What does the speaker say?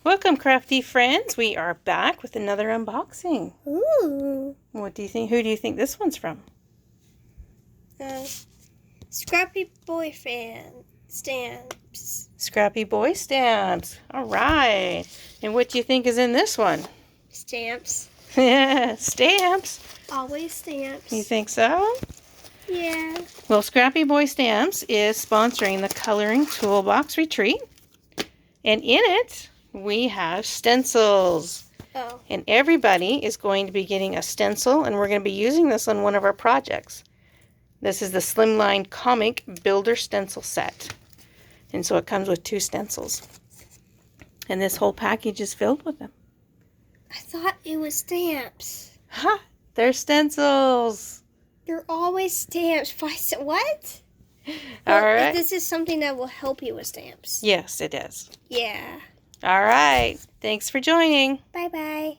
Welcome, crafty friends. We are back with another unboxing. Ooh. What do you think? Who do you think this one's from? Scrappy boyfriend stamps. Scrappy Boy Stamps. All right. And what do you think is in this one? Stamps. Yeah, stamps. Always stamps. You think so? Yeah. Well, Scrappy Boy Stamps is sponsoring the Coloring Toolbox Retreat. And in it, we have stencils. Oh. And everybody is going to be getting a stencil, and we're going to be using this on one of our projects. This is the Slimline Comic Builder Stencil Set. And so it comes with 2 stencils. And this whole package is filled with them. I thought it was stamps. Ha! They're stencils. They're always stamps. What? All Well, right. This is something that will help you with stamps. Yes, it is. Yeah. All right. Thanks for joining. Bye-bye.